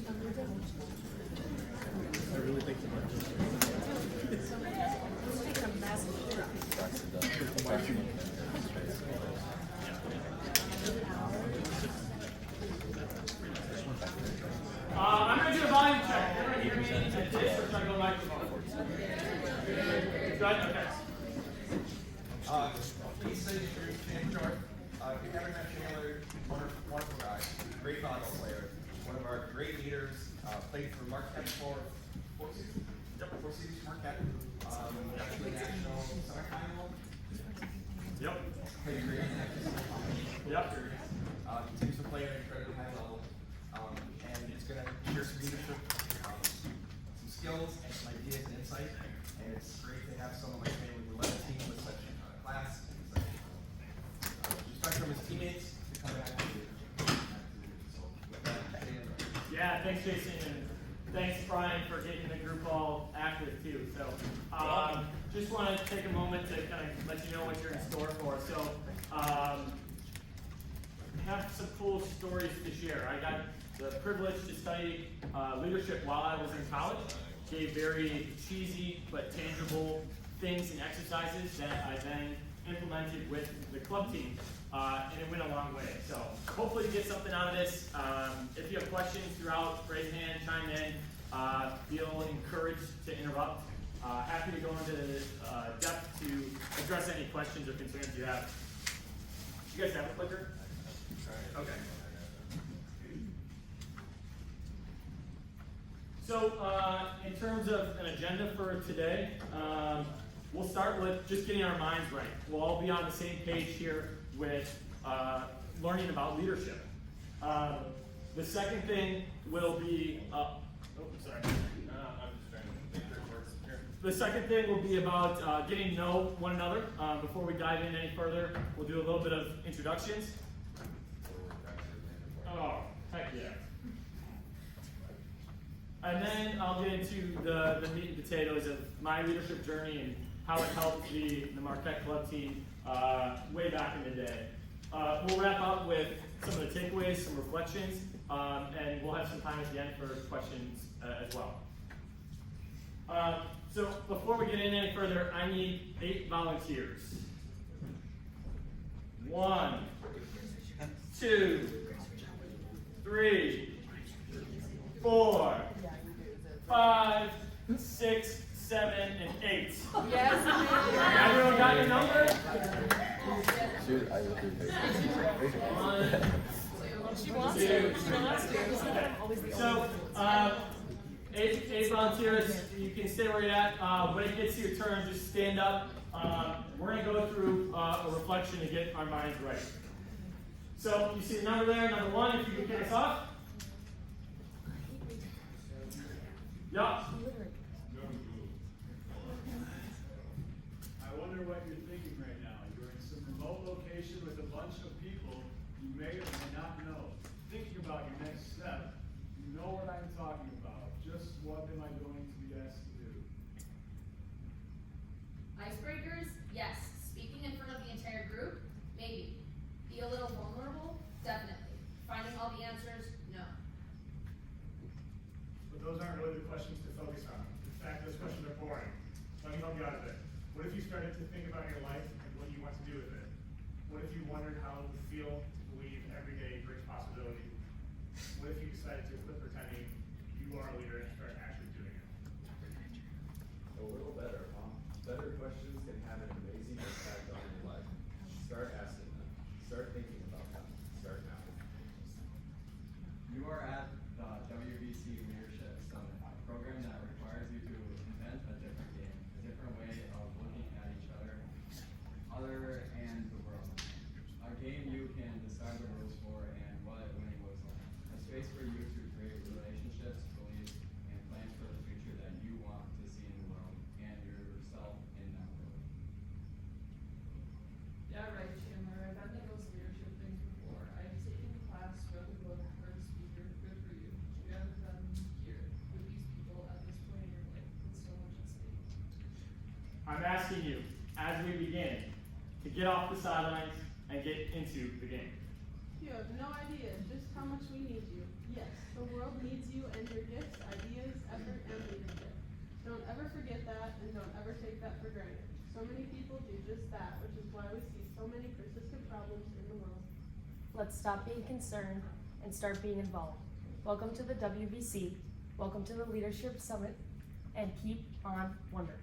I really think so much. I'm going to do a volume check. You're going to hear me at this, or should I go microphone? Good? Okay. He's Chandler. If you haven't met Chandler, wonderful guy, great volleyball player, one of our great leaders, played for Marquette for 4 seasons. Four seasons for Marquette. Got to the national semifinal. Yep. Played great in the national semifinal. Yep. Continues to play at an incredibly high level. And it's going to share some leadership, some skills, and some ideas and insight. And it's great to have someone like him with 11 teams with such class and such respect from his teammates to come back to you. So with that, Yeah, thanks, Jason, and thanks, Brian, for getting the group all active too. So, just want to take a moment to kind of let you know what you're in store for. So, have some cool stories to share. I got the privilege to study leadership while I was in college. Gave very cheesy but tangible things and exercises that I then implemented with the club team, and it went a long way. So hopefully you get something out of this. If you have questions throughout, raise a hand, chime in. Feel encouraged to interrupt. Happy to go into depth to address any questions or concerns you have. You guys have a clicker? Okay. So, in terms of an agenda for today, we'll start with just getting our minds right. We'll all be on the same page here with learning about leadership. The second thing will be, The second thing will be about getting to know one another. Before we dive in any further, we'll do a little bit of introductions. Oh, heck yeah. And then I'll get into the meat and potatoes of my leadership journey and how it helped the Marquette club team way back in the day. We'll wrap up with some of the takeaways, some reflections, and we'll have some time at the end for questions as well. So before we get in any further, I need 8 volunteers. 1, 2, 3, 4, 5, 6, 7, and 8. Yes. Everyone got your number? Dude, I will do this. 1, She wants 2, to. She wants to. So, 8 volunteers, you can stay where you're at. When it gets to your turn, just stand up. We're going to go through a reflection to get our minds right. So, you see the number there, number 1, if you can kick us off. Yup. I wonder what you're thinking right now. You're in some remote location with a bunch of people you may or may not know. Thinking about your next step, you know what I'm talking about. Just what am I going to be asked to do? Icebreakers? Yes. Speaking in front of the entire group? Maybe. Be a little vulnerable? Definitely. Finding all the answers? No. But those aren't really the questions to focus on. In fact, those questions are boring. Let me help you out of it. What if you started to think about your life and what you want to do with it? What if you wondered how it would feel to believe every day brings possibility? What if you decided to quit pretending you are a leader and start actually doing it? A little better, huh? Better questions can have an amazing impact on your life. Start asking them. Start thinking about them. Start now. You are at the WVC Leadership Summit, a program that requires you to invent a different game, a different way of looking at each other and the world. A game you can decide the rules for and what winning looks like. A space for you to create relationships, beliefs, and plans for the future that you want to see in the world and yourself in that world. Yeah, right, Chandler. I've done those leadership things before. I've taken a class, read the book, heard a speaker. Good for you. You haven't done here with these people at this point in your life with so much at stake. I'm asking you, as we begin, to get off the sidelines and get into the game. You have no idea just how much we need you. Yes. The world needs you and your gifts, ideas, effort, and leadership. Don't ever forget that, and don't ever take that for granted. So many people do just that, which is why we see so many persistent problems in the world. Let's stop being concerned and start being involved. Welcome to the WVC, welcome to the Leadership Summit, and keep on wondering.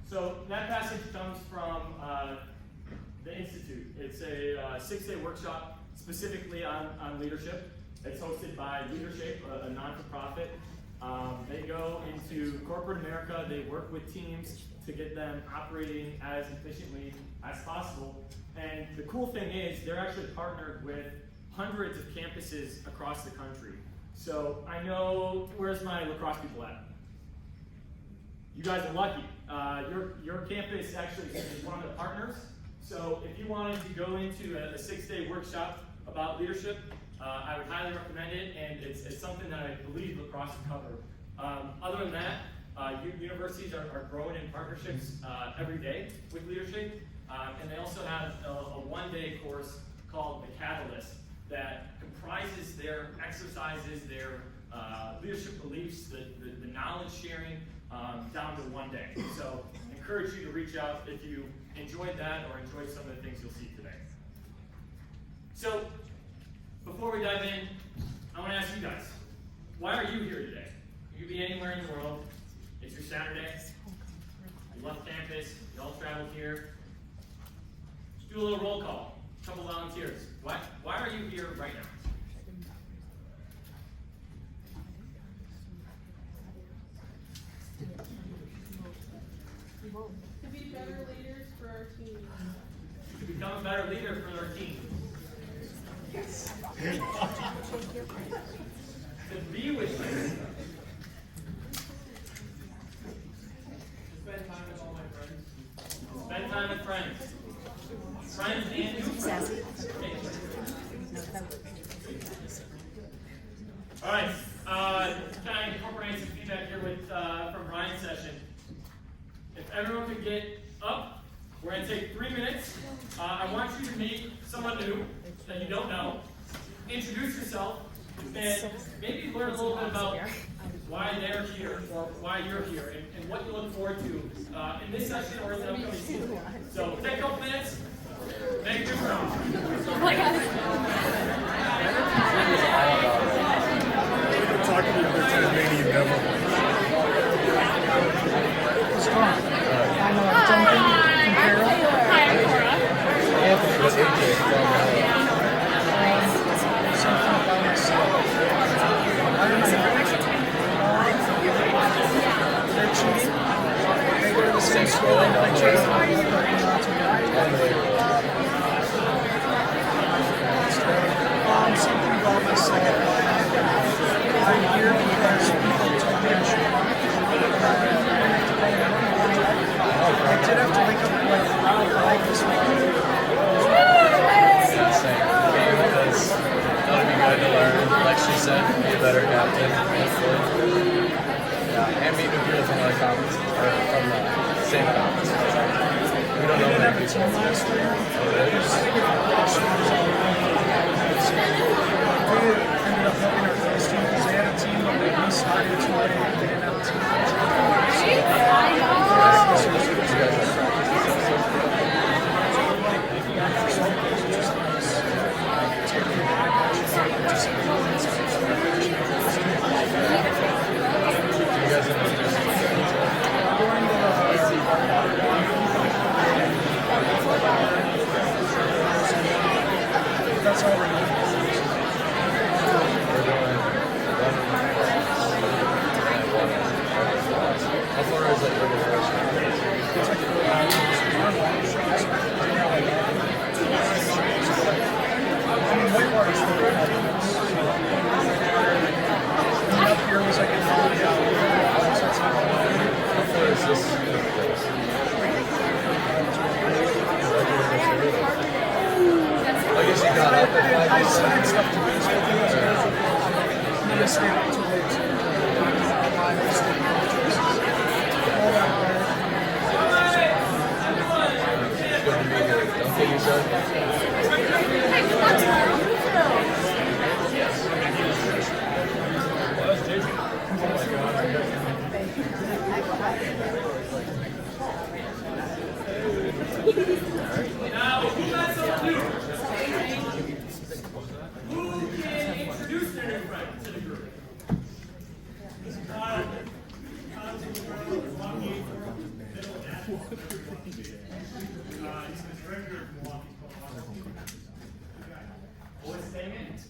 So that passage comes from the Institute. It's a 6-day workshop specifically on leadership. It's hosted by Leadership, a non-for-profit. They go into corporate America. They work with teams to get them operating as efficiently as possible. And the cool thing is they're actually partnered with hundreds of campuses across the country. So I know, where's my lacrosse people at? You guys are lucky. Your campus actually is one of the partners. So if you wanted to go into a 6-day workshop about leadership, I would highly recommend it, and it's something that I believe lacrosse can cover. Other than that, universities are growing in partnerships every day with leadership, and they also have a 1-day course called The Catalyst that comprises their exercises, their leadership beliefs, the knowledge sharing, down to 1 day. So I encourage you to reach out if you enjoyed that or enjoyed some of the things you'll see today. So before we dive in, I want to ask you guys, why are you here today? You could be anywhere in the world. It's your Saturday. You left campus. You all traveled here. Just do a little roll call. A couple volunteers. Why are you here right now? To be better leaders for our team. To become a better leader for our team. Yes. To be with you. Spend time with all my friends. Spend time with friends. Friends and new friends. All right. Kind of incorporating some feedback here with from Ryan's session. If everyone could get up, we're going to take 3 minutes. I want you to meet someone new that you don't know. Introduce yourself and maybe learn a little bit about why they're here or why you're here and what you look forward to in this session or in the upcoming season. So take a couple minutes. Make your round. Talking to the Tasmanian devil. They're cheating. They go to the same school and play chess. Something about myself. I'm here because people told me I should. I did have to wake up and like, wow, I like this one. It's insane. Because that'll be good to learn. Like she said, be a better captain, hopefully. Yeah, and meet new people from other conferences, or from the same conference. We don't know many people. We ended up helping our first team because they had a team, but we started too late and they didn't have a team. That's all we're doing. How far is it from the first one? It's like whitewater's the and up here was like a How far is this? I guess you got up at 5 I still had stuff to do, so I think it's I'm gonna stay up 2 days. All that there. Don't get yourself.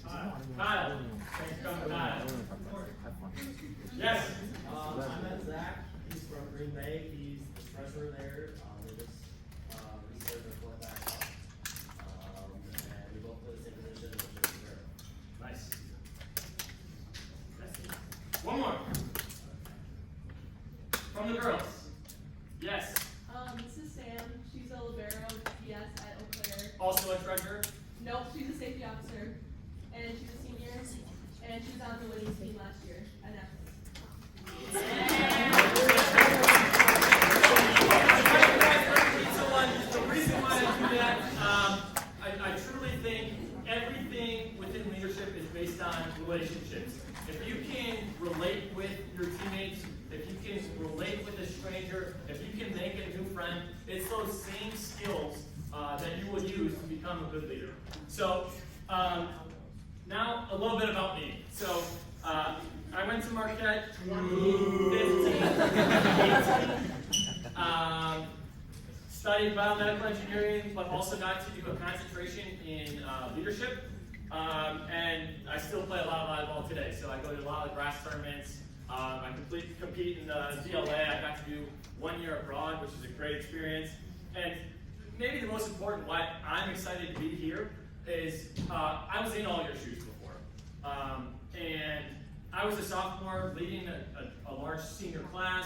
Kyle. Thanks for coming, Kyle. Yes. I met Zach. He's from Green Bay. He's the treasurer there. They just restarted their quarterback up. And we both play the same position, which is rare. Nice. One more. From the girls. Yes. This is Sam. She's a libero PS at Eau Claire. Also a treasurer. Nope, she's a safety officer. And she's a senior. And she was on the winning team last year at The reason why I do that, I truly think everything within leadership is based on relationships. If you can relate with your teammates, if you can relate with a stranger, if you can make a new friend, it's those same skills that you will use to become a good leader. So now a little bit about me. So I went to Marquette 15, 18, studied biomedical engineering, but also got to do a concentration in leadership. And I still play a lot of volleyball today. So I go to a lot of grass tournaments. I compete in the DLA. I got to do 1 year abroad, which is a great experience. And maybe the most important why I'm excited to be here is I was in all your shoes before. And I was a sophomore leading a large senior class,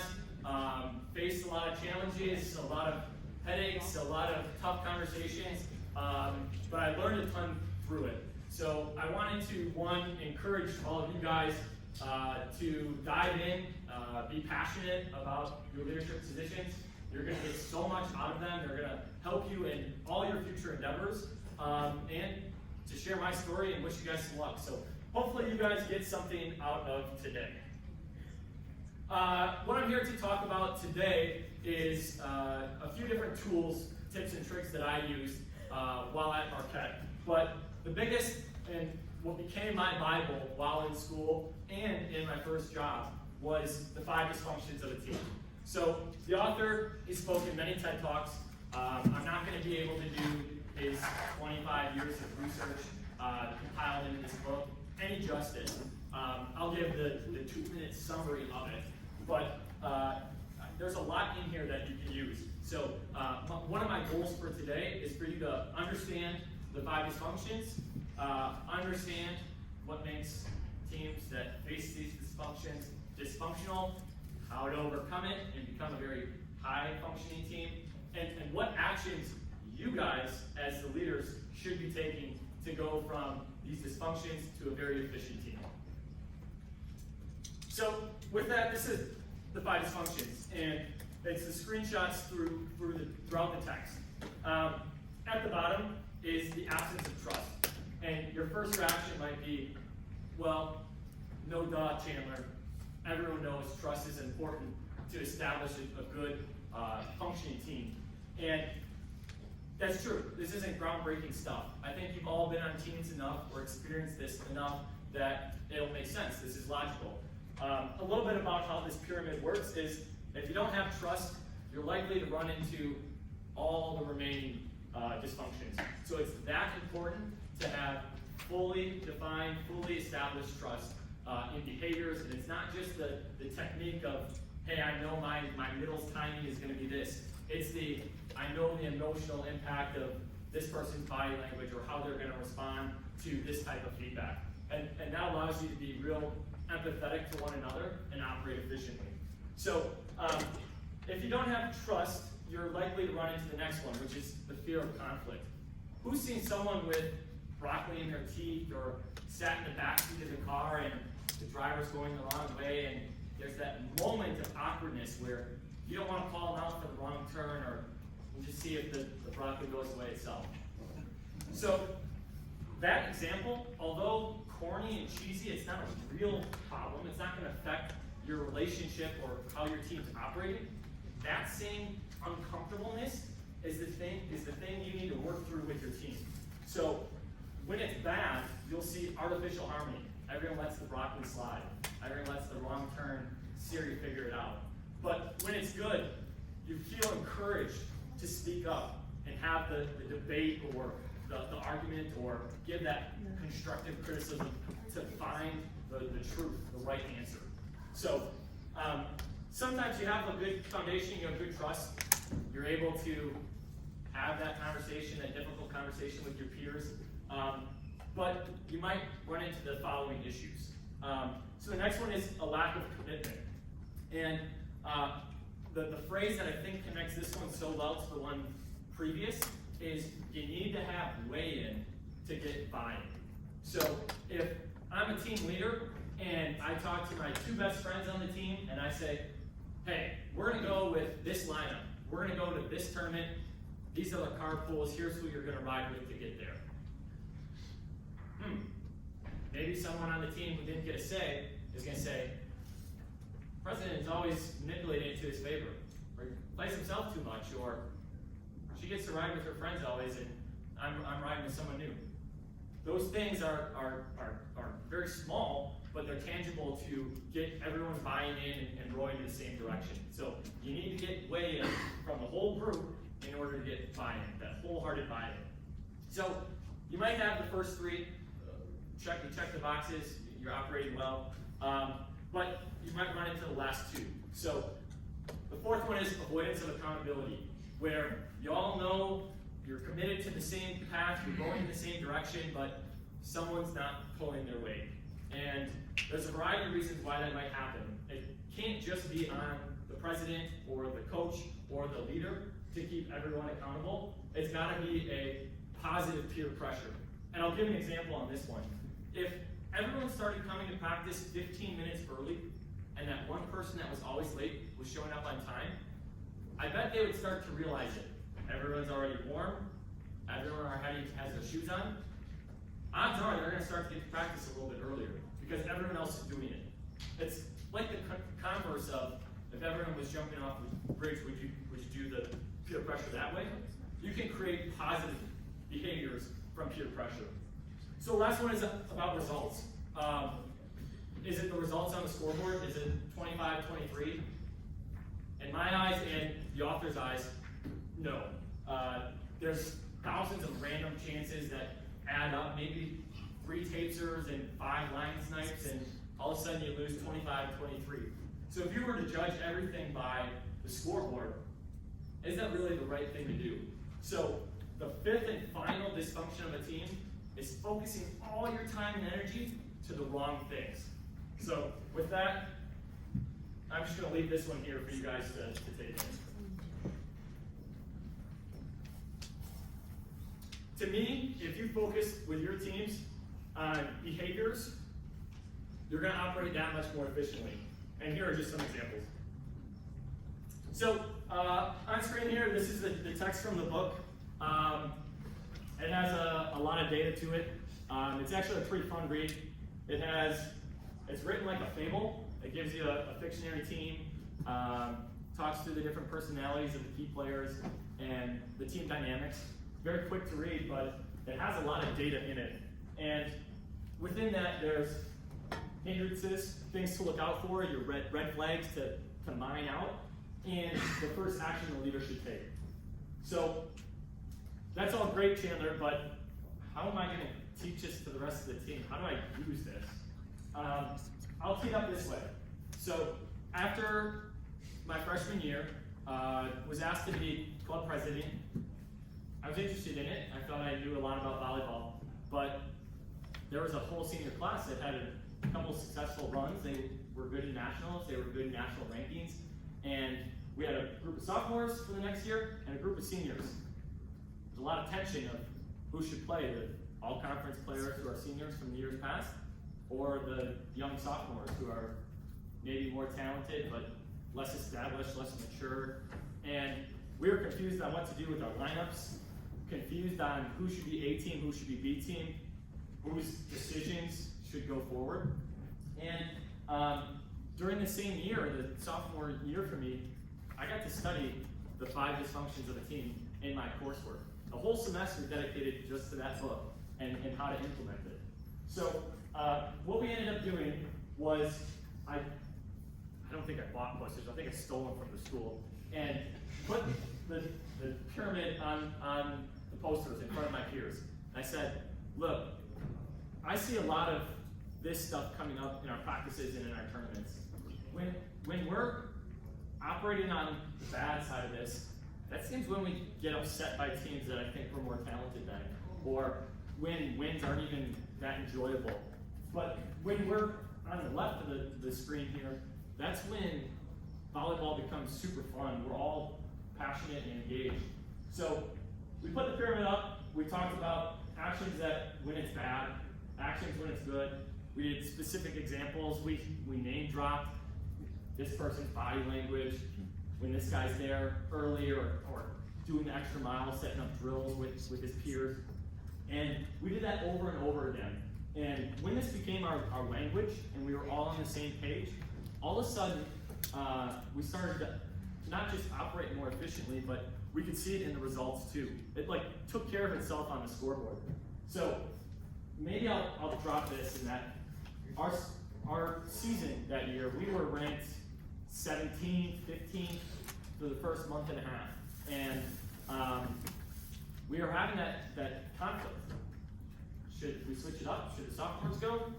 faced a lot of challenges, a lot of headaches, a lot of tough conversations, but I learned a ton through it. So I wanted to, one, encourage all of you guys to dive in, be passionate about your leadership positions. You're going to get so much out of them. They're going to help you in all your future endeavors, and to share my story and wish you guys some luck. So hopefully you guys get something out of today. What I'm here to talk about today is a few different tools, tips, and tricks that I used while at Marquette. But the biggest and what became my Bible while in school and in my first job was the 5 dysfunctions of a team. So the author, he spoke in many TED Talks. I'm not going to be able to do his 25 years of research compiled into this book any justice. I'll give the 2-minute summary of it, but there's a lot in here that you can use. So one of my goals for today is for you to understand the 5 dysfunctions, understand what makes teams that face these dysfunctions dysfunctional, how to overcome it and become a very high-functioning team, and what actions you guys, as the leaders, should be taking to go from these dysfunctions to a very efficient team. So with that, this is the 5 dysfunctions, and it's the screenshots throughout the text. At the bottom is the absence of trust. And your first reaction might be, well, no duh, Chandler. Everyone knows trust is important to establish a good functioning team. And that's true. This isn't groundbreaking stuff. I think you've all been on teams enough or experienced this enough that it'll make sense. This is logical. A little bit about how this pyramid works is if you don't have trust, you're likely to run into all the remaining dysfunctions. So it's that important to have fully defined, fully established trust in behaviors. And it's not just the technique of, hey, I know my middle's timing is going to be this. It's I know the emotional impact of this person's body language or how they're going to respond to this type of feedback. And that allows you to be real empathetic to one another and operate efficiently. So if you don't have trust, you're likely to run into the next one, which is the fear of conflict. Who's seen someone with broccoli in their teeth or sat in the backseat of the car and the driver's going the wrong way and there's that moment of awkwardness where you don't want to call them out for the wrong turn or just see if the broccoli goes away itself. So that example, although corny and cheesy, it's not a real problem. It's not going to affect your relationship or how your team's operating. That same uncomfortableness is the thing you need to work through with your team. So when it's bad, you'll see artificial harmony. Everyone lets the broccoli slide. Everyone lets the wrong turn. Siri figure it out. But when it's good, you feel encouraged to speak up and have the debate or the argument or give that constructive criticism to find the truth, the right answer. So sometimes you have a good foundation, you have good trust, you're able to have that conversation, that difficult conversation with your peers, but you might run into the following issues. So the next one is a lack of commitment. And the phrase that I think connects this one so well to the one previous is you need to have weigh-in to get buy-in. So if I'm a team leader and I talk to my two best friends on the team and I say, hey, we're gonna go with this lineup, we're gonna go to this tournament, these are the carpools, here's who you're gonna ride with to get there. Maybe someone on the team who didn't get a say is gonna say, President is always manipulating it to his favor, or plays himself too much, or she gets to ride with her friends always and I'm riding with someone new. Those things are very small, but they're tangible to get everyone buying in and rowing in the same direction. So you need to get weigh-in from the whole group in order to get buy-in, that wholehearted buy-in. So you might have the first three, you check the boxes, you're operating well, but you might run into the last two. So the fourth one is avoidance of accountability, where you all know you're committed to the same path, you're going in the same direction, but someone's not pulling their weight. And there's a variety of reasons why that might happen. It can't just be on the president or the coach or the leader to keep everyone accountable. It's got to be a positive peer pressure. And I'll give an example on this one. If everyone started coming to practice 15 minutes early, and that one person that was always late was showing up on time, I bet they would start to realize it. Everyone's already warm, everyone already has their shoes on. Odds are they're going to start to get to practice a little bit earlier because everyone else is doing it. It's like the converse of if everyone was jumping off the bridge, would you do the peer pressure that way? You can create positive behaviors from peer pressure. So the last one is about results. Is it the results on the scoreboard? Is it 25-23? In my eyes and the author's eyes, no. There's thousands of random chances that add up, maybe 3 tapers and 5 line snipes, and all of a sudden you lose 25-23. So if you were to judge everything by the scoreboard, is that really the right thing to do? So the fifth and final dysfunction of a team is focusing all your time and energy to the wrong things. So with that, I'm just going to leave this one here for you guys to take in. To me, if you focus with your teams on behaviors, you're going to operate that much more efficiently. And here are just some examples. So on screen here, this is the text from the book. It has a lot of data to it. It's actually a pretty fun read. It's written like a fable. It gives you a fictionary team, talks through the different personalities of the key players and the team dynamics. Very quick to read, but it has a lot of data in it. And within that, there's hindrances, things to look out for, your red flags to mine out, and the first action the leader should take. So that's all great, Chandler, but how am I going to teach this to the rest of the team? How do I use this? I'll tee it up this way. So after my freshman year, was asked to be club president. I was interested in it. I thought I knew a lot about volleyball, but there was a whole senior class that had a couple successful runs. They were good in nationals, they were good in national rankings, and we had a group of sophomores for the next year and a group of seniors. There's a lot of tension of who should play, the all-conference players who are seniors from the years past, or the young sophomores who are maybe more talented but less established, less mature. And we were confused on what to do with our lineups, confused on who should be A team, who should be B team, whose decisions should go forward. And during the same year, the sophomore year for me, I got to study the 5 dysfunctions of a team in my coursework. A whole semester dedicated just to that book and how to implement it. So what we ended up doing was, I don't think I bought posters, I think I stole them from the school, and put the pyramid on the posters in front of my peers. I said, look, I see a lot of this stuff coming up in our practices and in our tournaments. When we're operating on the bad side of this, that seems when we get upset by teams that I think we're more talented than, or when wins aren't even that enjoyable. But when we're on the left of the screen here, that's when volleyball becomes super fun. We're all passionate and engaged. So we put the pyramid up. We talked about actions that when it's bad, actions when it's good. We did specific examples. We name dropped this person's body language, when this guy's there early or doing the extra mile, setting up drills with his peers. And we did that over and over again. And when this became our language and we were all on the same page, all of a sudden we started to not just operate more efficiently, but we could see it in the results too. It like took care of itself on the scoreboard. So maybe I'll drop this in that our season that year, we were ranked 17th, 15th for the first month and a half. And we are having that conflict. Should we switch it up? Should the sophomores go?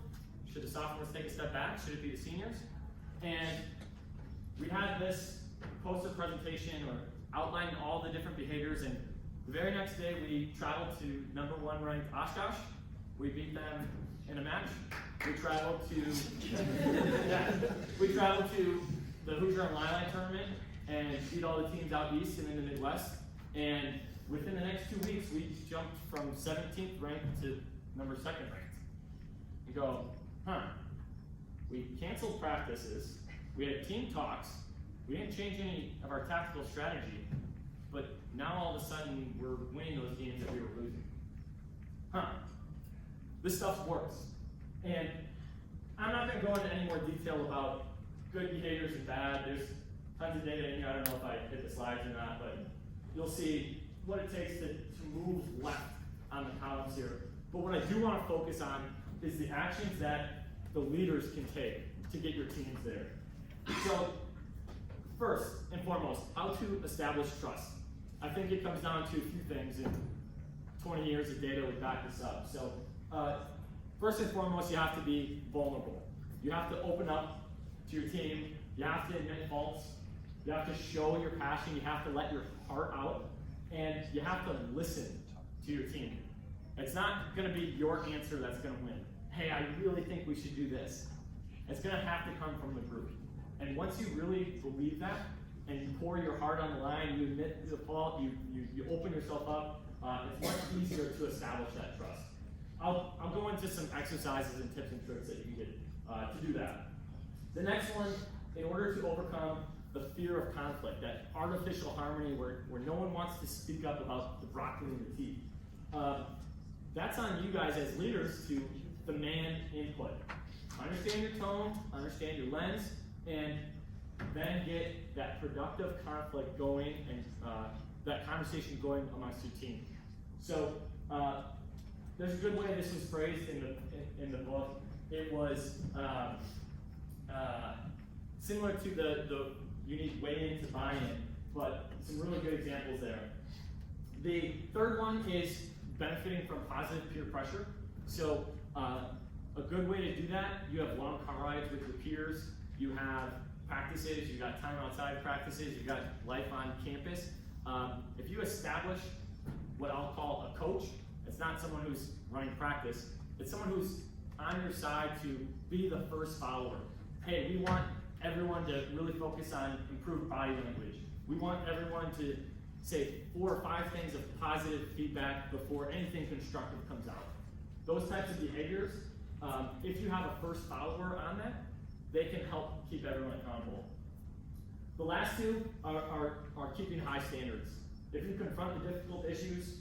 Should the sophomores take a step back? Should it be the seniors? And we had this poster presentation or outlining all the different behaviors, and the very next day we traveled to #1 ranked Oshkosh. We beat them in a match. We traveled to the Hoosier and Lilac tournament and beat all the teams out east and in the Midwest. And within the next 2 weeks, we jumped from 17th ranked to #2 ranked. You go, we canceled practices, we had team talks, we didn't change any of our tactical strategy, but now all of a sudden we're winning those games that we were losing. This stuff works. And I'm not going to go into any more detail about good behaviors and bad. There's tons of data in here. I don't know if I hit the slides or not, but you'll see what it takes to move left on the columns here. But what I do want to focus on is the actions that the leaders can take to get your teams there. So first and foremost, how to establish trust. I think it comes down to a few things, and 20 years of data would back this up. So first and foremost, you have to be vulnerable. You have to open up to your team. You have to admit faults. You have to show your passion. You have to let your heart out. And you have to listen to your team. It's not going to be your answer that's going to win. Hey, I really think we should do this. It's going to have to come from the group. And once you really believe that, and you pour your heart on the line, you admit the fault, you open yourself up, it's much easier to establish that trust. I'll go into some exercises and tips and tricks that you can get to do that. The next one, in order to overcome the fear of conflict, that artificial harmony where no one wants to speak up about the broccoli and the tea. That's on you guys as leaders to demand input. Understand your tone, understand your lens, and then get that productive conflict going and that conversation going amongst your team. So there's a good way this was phrased in the book. It was similar to the you need weigh in to buy in, but some really good examples there. The third one is benefiting from positive peer pressure. So a good way to do that, you have long car rides with your peers, you have practices, you've got time outside practices, you've got life on campus. If you establish what I'll call a coach, it's not someone who's running practice, it's someone who's on your side to be the first follower. Hey, we want everyone to really focus on improved body language. We want everyone to say 4 or 5 things of positive feedback before anything constructive comes out. Those types of behaviors, if you have a first follower on that, they can help keep everyone accountable. The last two are keeping high standards. If you confront the difficult issues,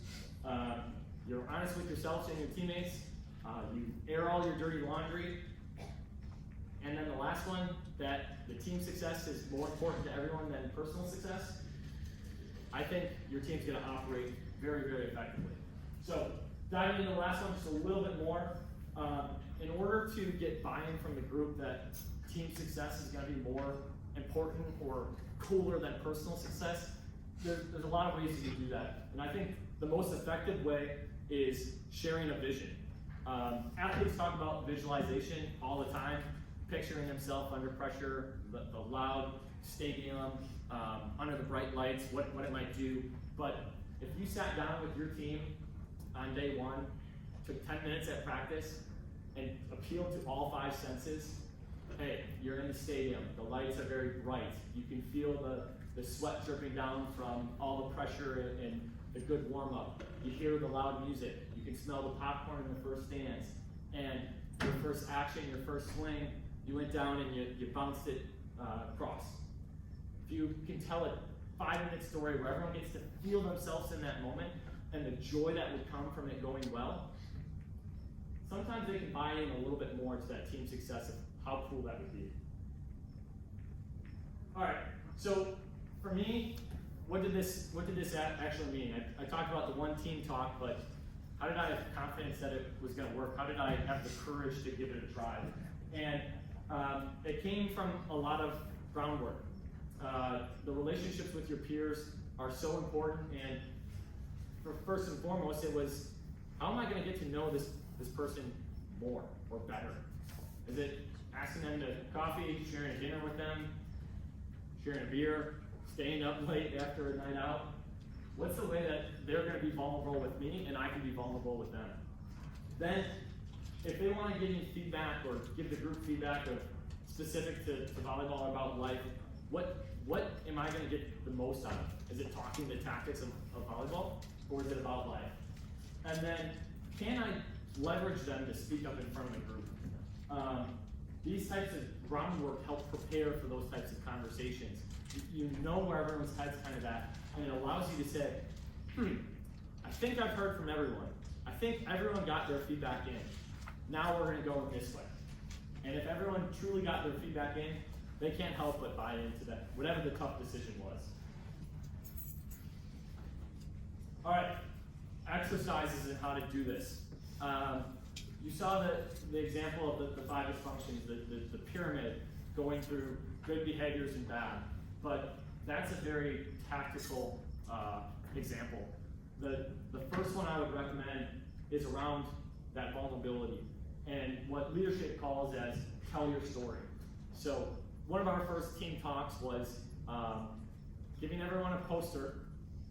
you're honest with yourselves and your teammates, you air all your dirty laundry, and then the last one, that the team success is more important to everyone than personal success, I think your team's going to operate very, very effectively. So diving into the last one just a little bit more, in order to get buy-in from the group that team success is going to be more important or cooler than personal success, there's a lot of ways you can do that. And I think the most effective way is sharing a vision. Athletes talk about visualization all the time, picturing himself under pressure, the loud stadium, under the bright lights, what it might do. But if you sat down with your team on day one, took 10 minutes at practice, and appealed to all 5 senses, hey, you're in the stadium, the lights are very bright, you can feel the sweat dripping down from all the pressure and the good warm-up. You hear the loud music, you can smell the popcorn in the first stands, and your first action, your first swing, you went down and you bounced it across. If you can tell a 5-minute story where everyone gets to feel themselves in that moment and the joy that would come from it going well, sometimes they can buy in a little bit more to that team success of how cool that would be. All right, so for me, what did this actually mean? I talked about the one team talk, but how did I have confidence that it was going to work? How did I have the courage to give it a try? And it came from a lot of groundwork. The relationships with your peers are so important, and first and foremost, it was, how am I going to get to know this person more or better? Is it asking them to coffee, sharing a dinner with them, sharing a beer, staying up late after a night out? What's the way that they're going to be vulnerable with me and I can be vulnerable with them? Then, if they want to give me feedback or give the group feedback of specific to volleyball or about life, what am I going to get the most out of? Is it talking the tactics of volleyball, or is it about life? And then, can I leverage them to speak up in front of the group? These types of groundwork help prepare for those types of conversations. You know where everyone's head's kind of at, and it allows you to say, I think I've heard from everyone. I think everyone got their feedback in. Now we're going to go this way. And if everyone truly got their feedback in, they can't help but buy into that, whatever the tough decision was. All right, exercises and how to do this. You saw the example of the 5 dysfunctions, the pyramid going through good behaviors and bad, but that's a very tactical example. The first one I would recommend is around that vulnerability and what leadership calls as tell your story. So one of our first team talks was giving everyone a poster,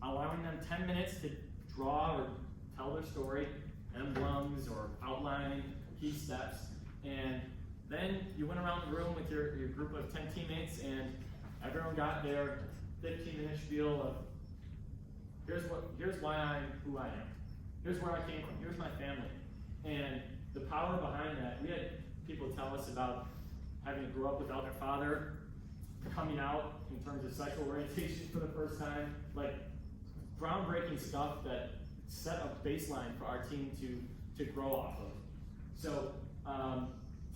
allowing them 10 minutes to draw or tell their story, emblems or outlining key steps, and then you went around the room with your group of 10 teammates and everyone got their 15-minute spiel of here's why I'm who I am, here's where I came from, here's my family. And the power behind that, we had people tell us about having to grow up without their father, coming out in terms of sexual orientation for the first time, like groundbreaking stuff that set a baseline for our team to grow off of. So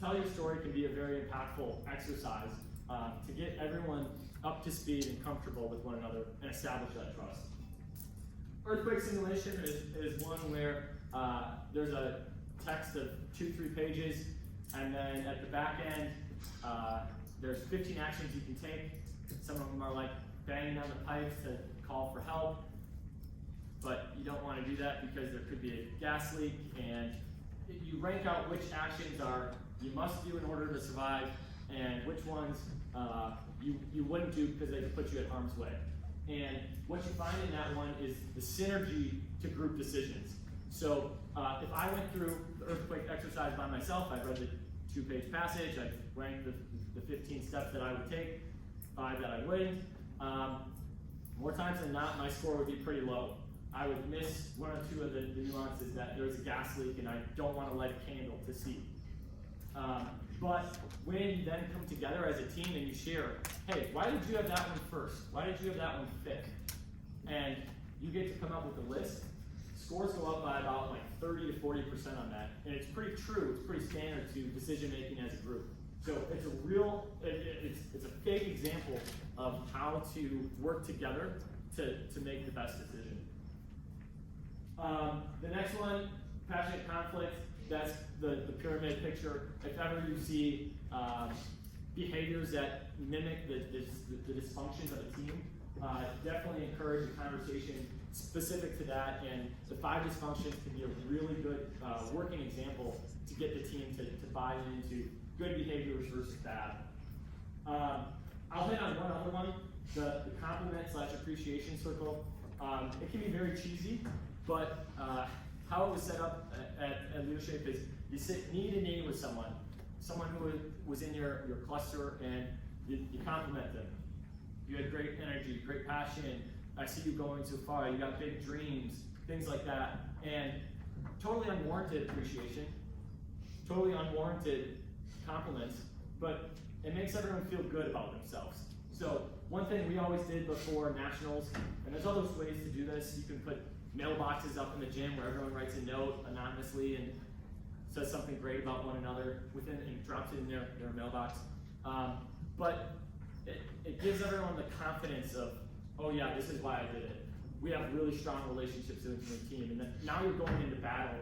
tell your story can be a very impactful exercise to get everyone up to speed and comfortable with one another and establish that trust. Earthquake simulation is one where there's a text of 2-3 pages, and then at the back end, there's 15 actions you can take. Some of them are like banging on the pipes to call for help, but you don't want to do that because there could be a gas leak, and you rank out which actions are you must do in order to survive, and which ones you wouldn't do because they could put you at harm's way. And what you find in that one is the synergy to group decisions. So if I went through the earthquake exercise by myself, I've read the 2-page passage, I've ranked the 15 steps that I would take, 5 that I wouldn't. More times than not, my score would be pretty low. I would miss 1 or 2 of the nuances that there's a gas leak and I don't want to light a candle to see. But when you then come together as a team and you share, hey, why did you have that one first? Why did you have that one fifth? And you get to come up with a list. Scores go up by about like 30 to 40% on that. And it's pretty true, it's pretty standard to decision making as a group. So it's a real, it's a big example of how to work together to make the best decision. The next one, passionate conflict, that's the pyramid picture. If ever you see behaviors that mimic the dysfunctions of a team, definitely encourage a conversation specific to that, and the 5 dysfunctions can be a really good working example to get the team to buy into good behaviors versus bad. I'll hit on one other one, the compliment/appreciation circle. It can be very cheesy, but how it was set up at leadership is you sit knee to knee with someone who was in your cluster, and you compliment them. You had great energy, great passion. I see you going so far. You got big dreams, things like that. And totally unwarranted appreciation, totally unwarranted compliments, but it makes everyone feel good about themselves. So one thing we always did before nationals, and there's other ways to do this. You can put mailboxes up in the gym where everyone writes a note anonymously and says something great about one another and drops it in their mailbox. But it gives everyone the confidence of, oh yeah, this is why I did it. We have really strong relationships within the team, and then now you're going into battle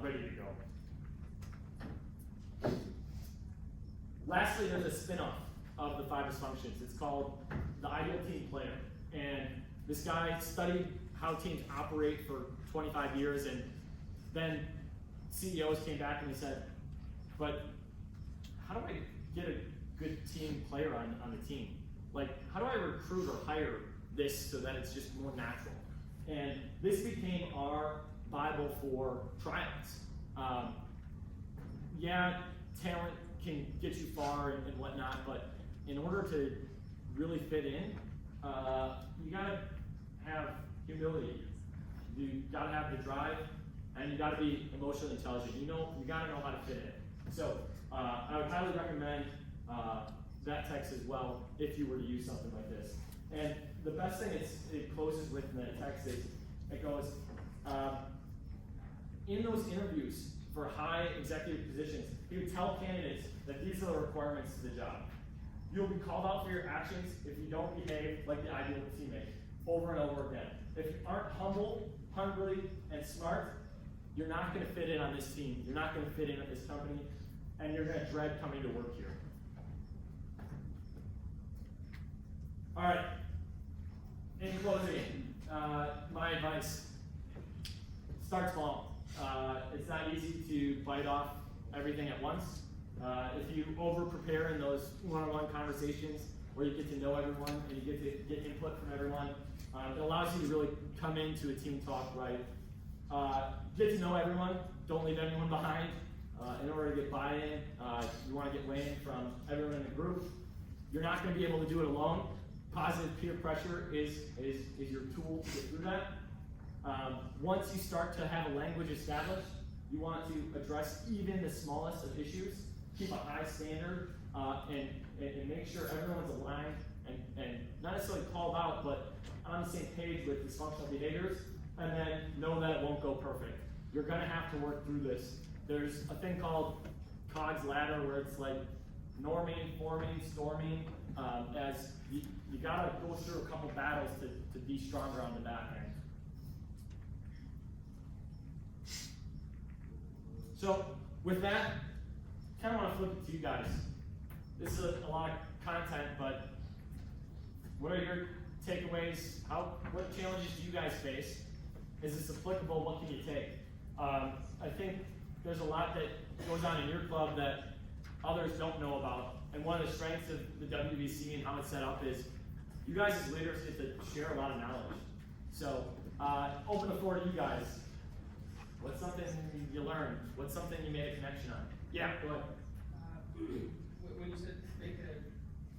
ready to go. Lastly, there's a spin-off of the 5 dysfunctions. It's called the ideal team player. And this guy studied how teams operate for 25 years, and then CEOs came back and he said, but how do I get a good team player on the team? Like, how do I recruit or hire this so that it's just more natural? And this became our Bible for tryouts. Yeah, talent can get you far and whatnot, but in order to really fit in, you gotta have humility. You gotta have the drive, and you gotta be emotionally intelligent. You gotta know how to fit in. So I would highly recommend that text as well if you were to use something like this. And the best thing it closes with in that text is it goes, in those interviews for high executive positions, he would tell candidates that these are the requirements to the job. You'll be called out for your actions if you don't behave like the ideal teammate over and over again. If you aren't humble, hungry, and smart, you're not going to fit in on this team. You're not going to fit in at this company, and you're going to dread coming to work here. All right. In closing, my advice: start small. It's not easy to bite off everything at once. If you over-prepare in those one-on-one conversations where you get to know everyone and you get to get input from everyone, it allows you to really come into a team talk right. Get to know everyone. Don't leave anyone behind. In order to get buy-in, you want to get weigh-in from everyone in the group. You're not going to be able to do it alone. Positive peer pressure is your tool to get through that. Once you start to have a language established, you want to address even the smallest of issues. Keep a high standard and make sure everyone's aligned and not necessarily called out, but on the same page with dysfunctional behaviors, and then know that it won't go perfect. You're going to have to work through this. There's a thing called Cog's ladder where it's like norming, forming, storming, as you got to go through a couple battles to be stronger on the back end. So with that, kind of want to flip it to you guys. This is a lot of content, but what are your takeaways? What challenges do you guys face? Is this applicable? What can you take? I think there's a lot that goes on in your club that others don't know about. And one of the strengths of the WVC and how it's set up is you guys as leaders get to share a lot of knowledge. So open the floor to you guys. What's something you learned? What's something you made a connection on? Yeah, go ahead. When you said make a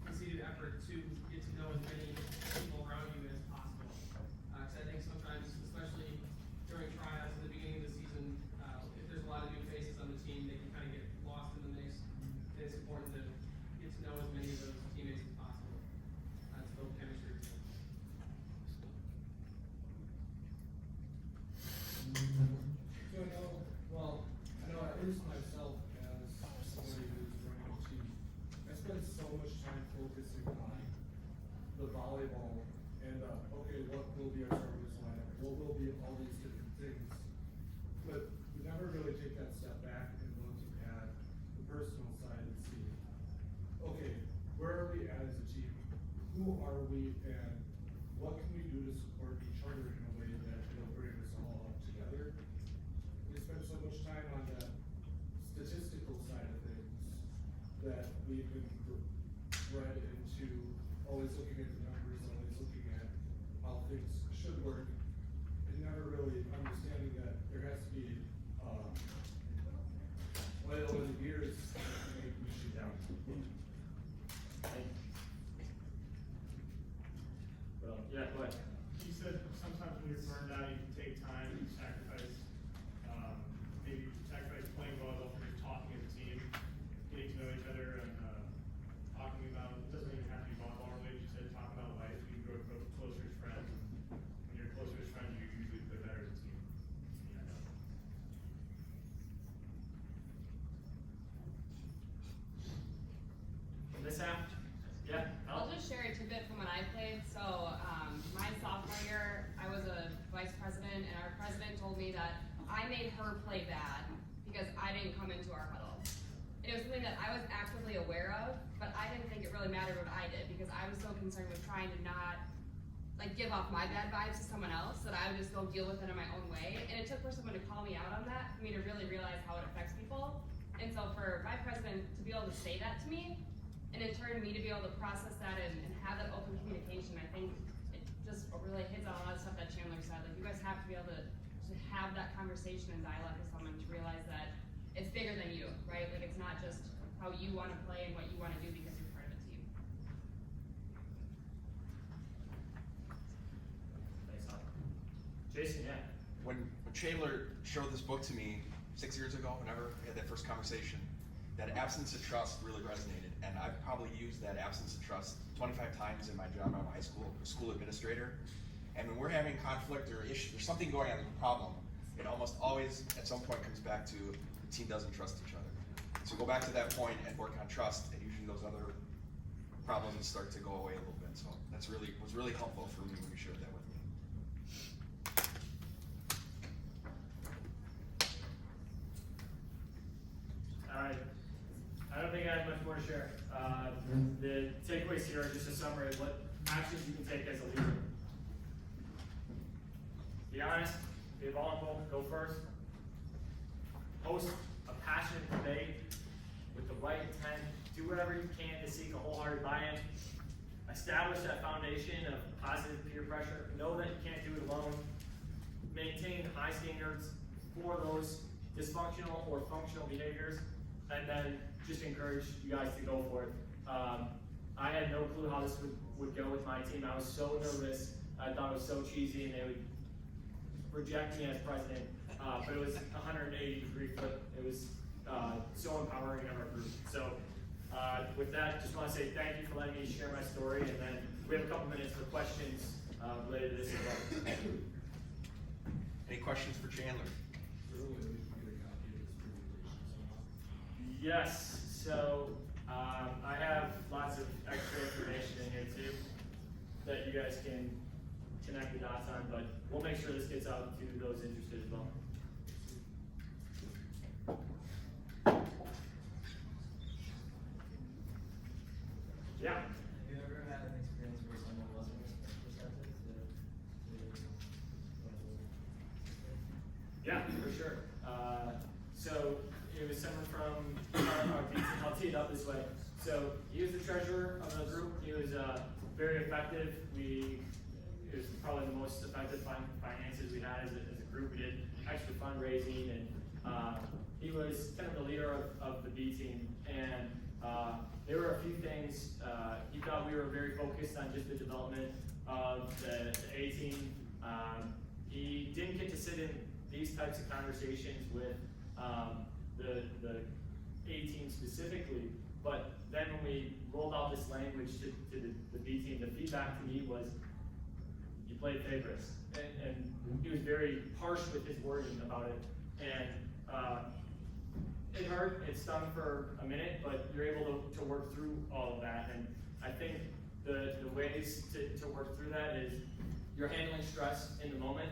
concerted effort to get to know as many people around you as possible, because I think sometimes, especially during tryouts at the beginning of the season, if there's a lot of new faces on the team, they can kind of get lost in the mix. And it's important to get to know as many of those teammates as possible to build chemistry. I know at least myself as somebody who's running a team, I spend so much time focusing on the volleyball and okay, what will be our service lineup, what will be all these different things, but we never really take that step back and look at the personal side and see, okay, where are we at as a team? Who are we and we've been bred into always looking at the numbers, always looking at how things should work, and never really understanding that there has to be oil in the gears to make the machine down. Well, yeah, go ahead. You said sometimes when you're burned out, you can take time, you sacrifice, maybe sacrifice playing volleyball from just talking as a team, getting to know each other, and talking about, it doesn't even have to be volleyball related, you said talk about life, you can grow closer as friends. When you're closer as friends, you usually play better as a team. This half? Yeah, I'll just share a tidbit from when I played. So, my sophomore year, I was a vice president, and our president told me that I made her play bad because I didn't come into our huddle. It was something that I was actively aware of, but I didn't think it really mattered what I did because I was so concerned with trying to not give off my bad vibes to someone else that I would just go deal with it in my own way. And it took for someone to call me out on that for me to really realize how it affects people. And so for my president to be able to say that to me, and in turn, me to be able to process that and have that open communication, I think it just really hits on a lot of stuff that Chandler said. Like, you guys have to be able to have that conversation and dialogue with someone to realize that it's bigger than you, right? Like, it's not just how you want to play and what you want to do because you're part of a team. Thanks, Tom. Jason, yeah. When Chandler showed this book to me 6 years ago, whenever we had that first conversation, that absence of trust really resonated, and I've probably used that absence of trust 25 times in my job. I'm a high school administrator, and when we're having conflict or issue, there's something going on, there's a problem, it almost always at some point comes back to the team doesn't trust each other. So go back to that point and work on trust, and usually those other problems start to go away a little bit. So that's was really helpful for me when you shared that with me. All right. I don't think I have much more to share. The takeaways here are just a summary of what actions you can take as a leader. Be honest, be vulnerable, go first. Host a passionate debate with the right intent. Do whatever you can to seek a wholehearted buy-in. Establish that foundation of positive peer pressure. Know that you can't do it alone. Maintain high standards for those dysfunctional or functional behaviors. And then just encourage you guys to go for it. I had no clue how this would go with my team. I was so nervous. I thought it was so cheesy and they would reject me as president. But it was 180-degree flip. It was so empowering of our group. So with that, just want to say thank you for letting me share my story. And then we have a couple minutes for questions related to this as well. Any questions for Chandler? Yes, so I have lots of extra information in here too that you guys can connect the dots on, but we'll make sure this gets out to those interested as well. Yeah. Have you ever had an experience where someone wasn't receptive to Yeah, for sure. So it was someone from I'll tee it up this way. So he was the treasurer of the group. He was very effective. It was probably the most effective finances we had as a group. We did extra fundraising, and he was kind of the leader of the B team. And there were a few things. He thought we were very focused on just the development of the A team. He didn't get to sit in these types of conversations with the A team specifically, but then when we rolled out this language to the B team, the feedback to me was, you played favorites. And he was very harsh with his wording about it. And it hurt, it stung for a minute, but you're able to work through all of that. And I think the ways to work through that is you're handling stress in the moment.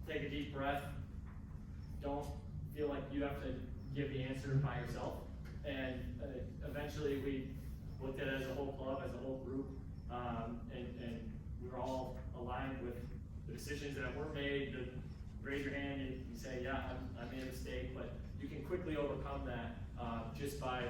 Take a deep breath. Don't feel like you have to give the answer by yourself. And eventually we looked at it as a whole club, as a whole group, and we were all aligned with the decisions that were made. Raise your hand and you say, yeah, I made a mistake, but you can quickly overcome that just by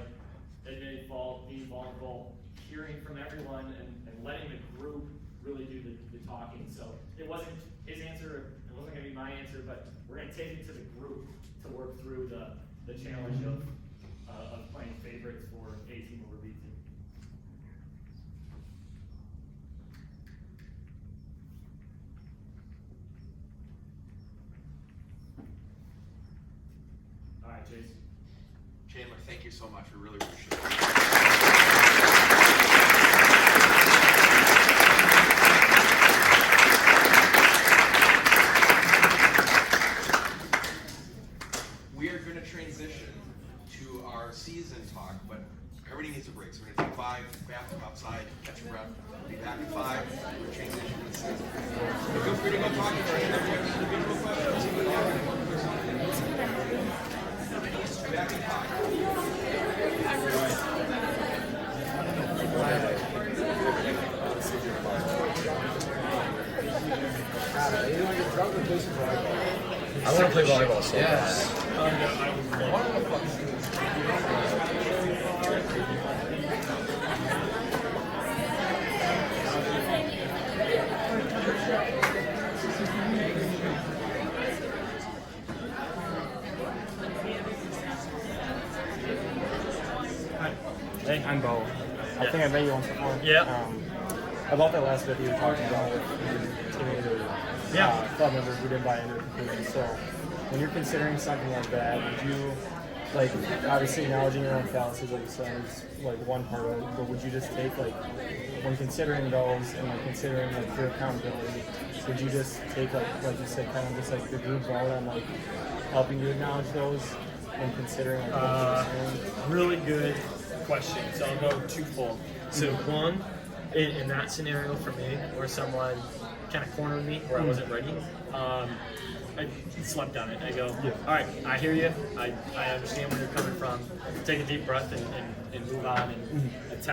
admitting fault, being vulnerable, hearing from everyone, and letting the group really do the talking. So it wasn't his answer, it wasn't gonna be my answer, but we're gonna take it to the group to work through the challenge of playing favorites for A team over B team. All right, Chase. Chandler, thank you so much. We really appreciate it. We are going to transition to our season talk, but everybody needs a break. So we're going to take 5, bathroom outside, catch your breath. We'll be back in 5. We're transitioning to the season. Feel free to go talk to each other. Individual questions. Back in 5. I want to play volleyball so bad. Hey, I'm Bo. I think I met you once before. Yeah. About that last video you were talking about your teammate or club member who didn't buy into the conclusion. So when you're considering something like that, would you, like, obviously acknowledging your own fallacies, like you said, is like one part of it, but would you just take, like, when considering those and like considering like your accountability, would you just take like you said, kind of just like the group vote on like helping you acknowledge those and considering like what you're saying? Really good question. So I'll go twofold. So one, in that scenario for me, where someone kind of cornered me where I wasn't ready, I slept on it. I go, all right, I hear you. I understand where you're coming from. Take a deep breath and move on. And